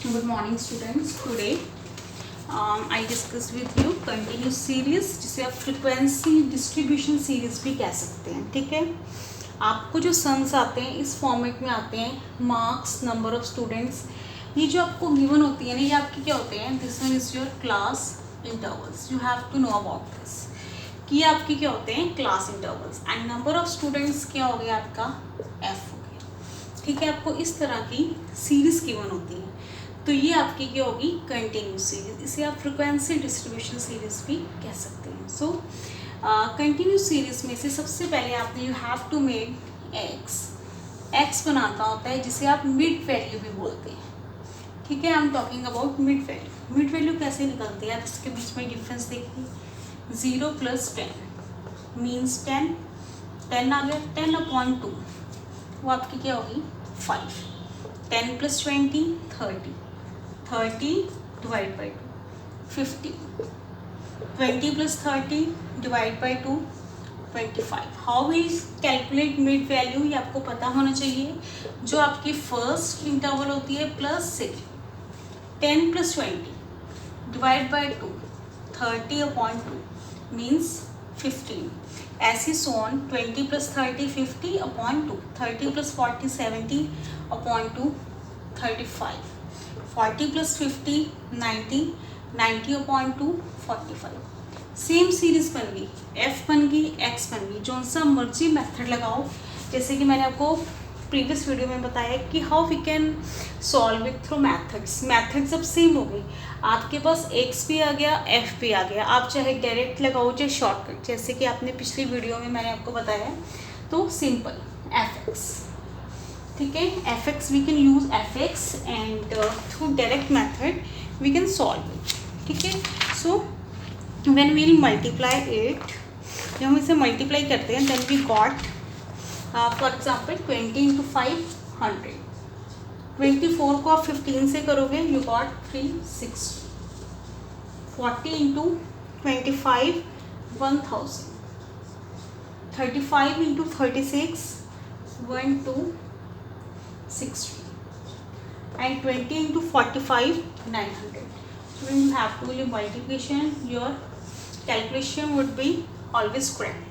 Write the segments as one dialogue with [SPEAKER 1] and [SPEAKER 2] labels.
[SPEAKER 1] Good morning students. Today I discuss with you continuous series जिसे आप frequency distribution series भी कह सकते हैं. ठीक है, आपको जो सम्स आते हैं इस फॉर्मेट में आते हैं मार्क्स, नंबर ऑफ स्टूडेंट्स. ये जो आपको गिवन होती है ना, ये आपकी क्या होते हैं? This one is your class intervals. You have to know about this कि ये आपके क्या होते हैं? Class intervals. And number of students क्या हो गया आपका? एफ हो गया. ठीक है, आपको इस तरह की सीरीज गिवन होती है तो ये आपकी क्या होगी? Continuous series. इसे आप फ्रिक्वेंसी डिस्ट्रीब्यूशन सीरीज भी कह सकते हैं. सो कंटिन्यूस सीरीज में से सबसे पहले आपने you have to make x बनाता होता है जिसे आप मिड वैल्यू भी बोलते हैं. ठीक है, I am talking about mid value. Mid value कैसे निकलती है? आप इसके बीच में डिफरेंस देखिए. 0 + 10 मीन्स 10 आ गया. 10/2 वो आपकी क्या होगी? 5. 10 + 20 30. 30 divide by 2 50. 20 + 30 divide by 2 25. How we calculate mid value? ये आपको पता होना चाहिए. जो आपकी फर्स्ट इंटरवल होती है प्लस से 10 + 20 डिवाइड बाई 2 30/2 मीन्स 15. ऐसे सोन 20 + 30 50/2. 30 + 40 70/2 35. 40 + 50 90. 90/2 45. सेम सीरीज बन गई. एफ बन गई, एक्स बन गई. जो सा मर्जी मेथड लगाओ. जैसे कि मैंने आपको प्रीवियस वीडियो में बताया कि how we can solve it through methods. Methods अब सेम हो गई. आपके पास एक्स भी आ गया, एफ भी आ गया. आप चाहे डायरेक्ट लगाओ चाहे शॉर्टकट, जैसे कि आपने पिछली वीडियो में मैंने आपको बताया. तो सिंपल एफ एक्स. ठीक है, F X we can use F X and through direct method we can solve it. ठीक है, so when we multiply it, जब हम इसे मल्टीप्लाई करते हैं then we got for example 20 × 5 100. 24 को आप 15 से करोगे you got 360. 40 × 25 1000. 35 × 36 1260 and 20 × 45 900. So when you have to do multiplication, your calculation would be always correct.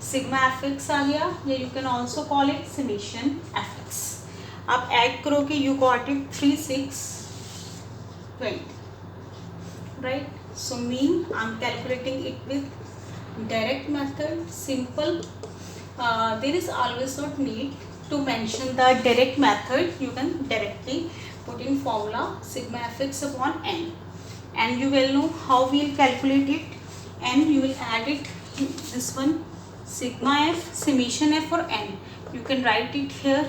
[SPEAKER 1] Sigma fx आ गया, या you can also call it summation fx. आप add करोगे you got it 3620. Right? So mean I'm calculating it with direct method. Simple. There is always not need to mention the direct method. You can directly put in formula sigma fx/n, and you will know how we will calculate it, and you will add it this one sigma f summation f for n. You can write it here.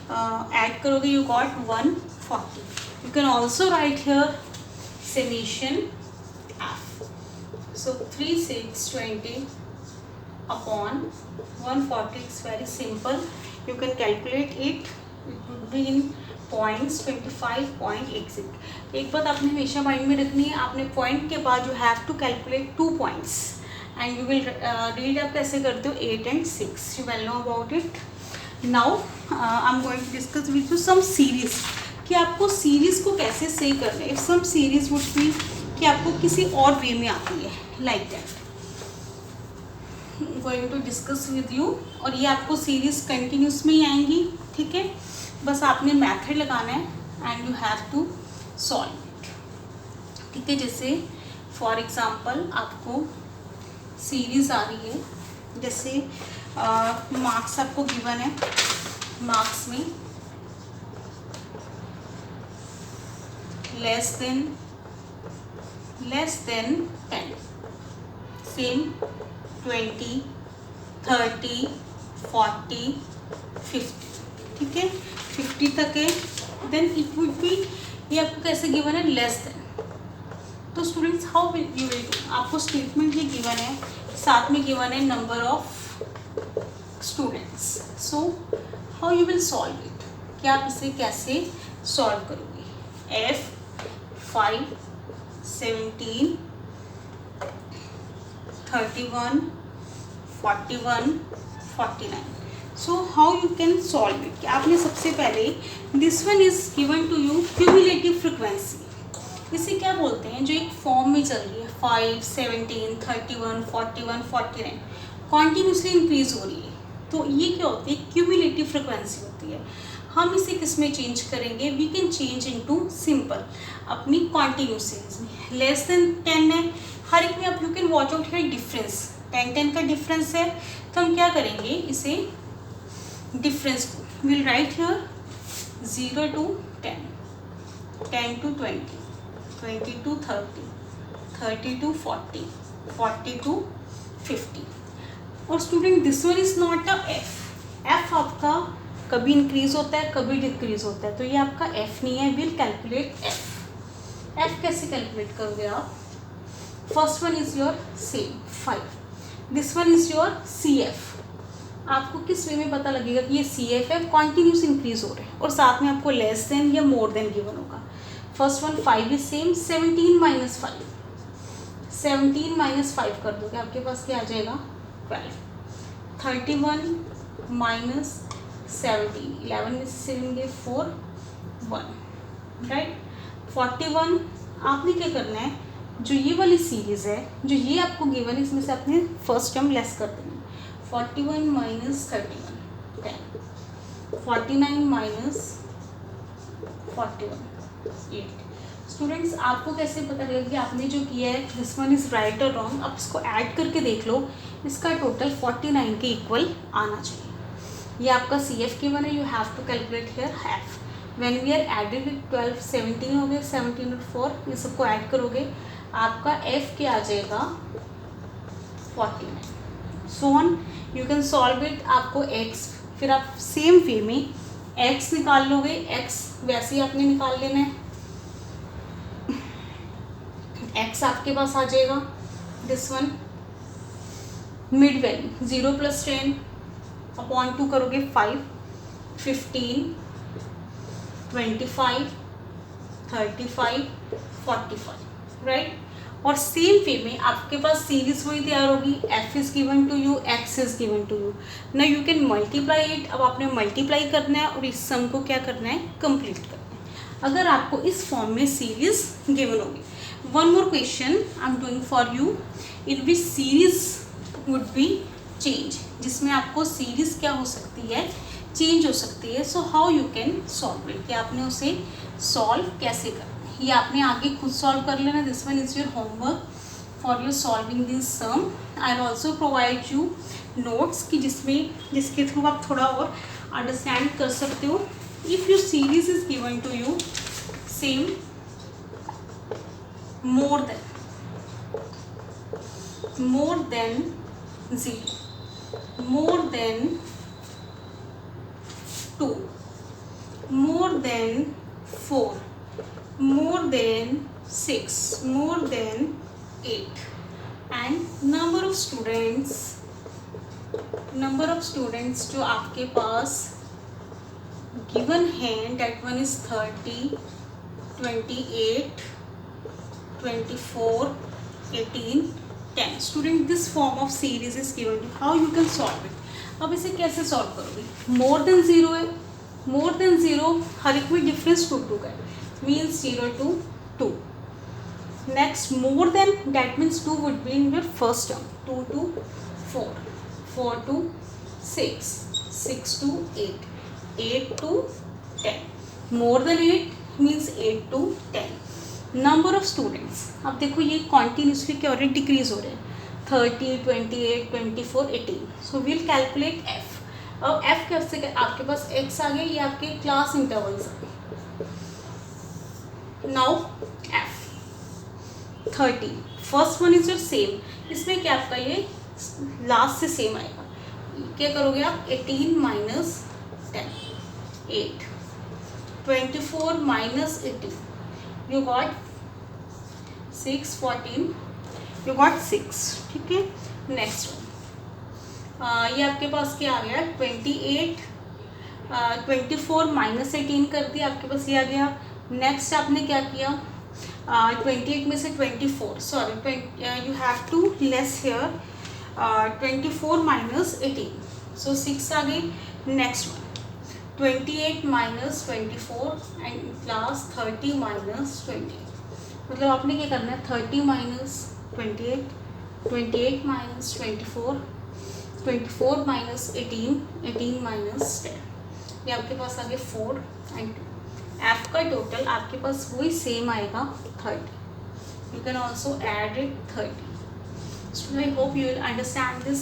[SPEAKER 1] Add करोगे you got 140. You can also write here summation f. So 3620 upon 140. It's very simple. You can calculate it. It would be in points 25.86. एक बात आपने हमेशा mind में रखनी है. आपने point के बाद you have to calculate 2 points and you will read आप कैसे करते हो 8 and 6. You will know about it. Now I'm going to discuss with you some series कि आपको सीरीज को कैसे सही करना है. If some series would be कि आपको किसी और वे में आती है like that. Going to discuss with you. और ये आपको सीरीज कंटिन्यूस में ही आएंगी. ठीक है, बस आपने मेथड लगाना है and you have to solve it. ठीक है, जैसे फॉर एग्जांपल आपको सीरीज आ रही है. जैसे मार्क्स आपको गिवन है. मार्क्स में लेस देन 10. सेम 20 30 40 50. ठीक है, 50 तक है. देन इट वुड बी, ये आपको कैसे गिवन है? Less than. तो students how will you will do? आपको स्टेटमेंट ये गिवन है, साथ में गिवन है number of students. So how you will solve it? कि आप इसे कैसे सॉल्व करोगे? f 5 17 31 41 49. So how you can solve it, कि आपने सबसे पहले this one is given to you cumulative frequency, इसे क्या बोलते हैं, जो एक फॉर्म में चल रही है 5, 17, 31, 41, 49 कॉन्टीन्यूसली इंक्रीज हो रही है, तो ये क्या होती है, क्यूमुलेटिव फ्रिक्वेंसी होती है। हम इसे किस में चेंज करेंगे, we can change into simple अपनी कॉन्टीन्यूस सीरीज में। लेस देन 10 है, हर एक में आप यू कैन वॉच आउट है डिफरेंस, 10 का डिफरेंस है, तो हम क्या करेंगे, इसे डिफरेंस को will write here 0 to 10, 10 to 20, 20 to 30, 30 to 40, 40 to 50। और student this one is not a F आपका कभी इंक्रीज होता है कभी डिक्रीज होता है, तो ये आपका एफ नहीं है, विल कैलकुलेट एफ कैसे कैलकुलेट करोगे आप, first one is your same 5, this one is your C F, आपको किस वे में पता लगेगा कि ये सी एफ है, कॉन्टीन्यूस इंक्रीज हो रहे हैं, और साथ में आपको लेस देन या मोर देन गिवन होगा। First one 5 is same, 17 minus 5, 17 minus 5 कर दोगे, आपके पास क्या आ जाएगा 12, 31 माइनस 17, 11 में से 7 गए 4, 1 राइट। 41 आपने क्या करना है, जो ये वाली सीरीज़ है, जो ये आपको गिवन है, इसमें से आपने फर्स्ट टर्म लेस कर देना, 41 माइनस 31 10, 49 माइनस 41 8। स्टूडेंट्स आपको कैसे पता लगेगा कि आपने जो किया है दिस वन इज़ राइट और रॉन्ग, आप इसको ऐड करके देख लो, इसका टोटल 49 के इक्वल आना चाहिए। ये आपका सी एफ की वन है, you have to calculate here half, when we are added with 12 17 हो गए, 17 और 4 ये सबको ऐड करोगे, आपका एफ क्या आ जाएगा 49। So on you can solve it, आपको एक्स, फिर आप सेम वे में एक्स निकाल लोगे, एक्स वैसे ही आपने निकाल लेना है, एक्स आपके पास आ जाएगा this one mid value 0 + 10 upon 2 करोगे 5, 15, 25, 35, 45 राइट। और सेम वे में आपके पास सीरीज वही तैयार होगी, F is given to you, X is given to you, ना यू कैन मल्टीप्लाई इट, अब आपने मल्टीप्लाई करना है और इस सम को क्या करना है, कंप्लीट करना है। अगर आपको इस फॉर्म में सीरीज गिवन होगी, one more question I am doing for you, in which series would be change, जिसमें आपको सीरीज क्या हो सकती है, चेंज हो सकती है। सो how you can solve it, कि आपने उसे सॉल्व कैसे करना है, ये आपने आगे खुद सॉल्व कर लेना, this one is your homework for your solving this sum. I also provide you notes कि जिसके थ्रू आप थोड़ा और अंडरस्टैंड कर सकते हो। If your series is given to you same more than 0, more than 2, more than 4, more than 6, more than 8, and number of students जो आपके पास given है, that one is 30, 28, 24, 18, 10। Student this form of series is given to, how you can solve it. अब इसे कैसे solve करोगे, more than 0 है, more than 0 हर एक में डिफरेंस 2 का है, means 0 to 2। Next more than, that means 2 would be in your first term, 2 to 4, 4 to 6, 6 to 8, 8 to 10, more than 8 means 8 to 10। Number of students, अब देखो ये कॉन्टीन्यूसली क्या हो रहे हैं, डिक्रीज हो रहे हैं, 30, 28, 24, 18। So will calculate F. अब एफ कैसे, आपके पास एक्स आ गया, ये आपके क्लास इंटरवल्स आ गए। Now F 30, first one is your same, इसमें क्या आपका ये लास्ट से सेम आएगा, क्या करोगे आप 18 minus 10, 8, 24 minus 18, you got 6, 14, you got 6, ठीक है। नेक्स्ट वन ये आपके पास क्या आ गया, 28, 24 माइनस 18 कर दिया, आपके पास ये आ गया। नेक्स्ट आपने क्या किया, 28 में से 24, sorry you have to less here, 24 minus 18, so 6 आ गई. Next one 28 minus 24 and last 30 minus 28. मतलब आपने क्या करना है 30 माइनस 28, 28 माइनस 24, 24 माइनस 18, 18 माइनस 10. ये आपके पास आ गए 4 एंड 2. एफ का टोटल आपके पास वही सेम आएगा 30. You can also add it 30. So I hope you will understand this.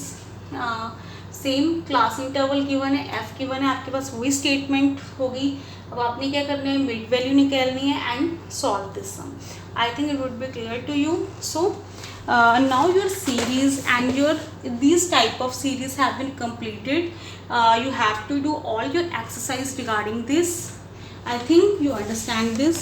[SPEAKER 1] Same class interval given है, एफ गिवन है, आपके पास वही स्टेटमेंट होगी. अब आपने क्या करना है मिड वैल्यू निकालनी है and solve this sum. I think it would be clear to you. So now your series and your these type of series have been completed. You have to do all your exercise regarding this. I think you understand this.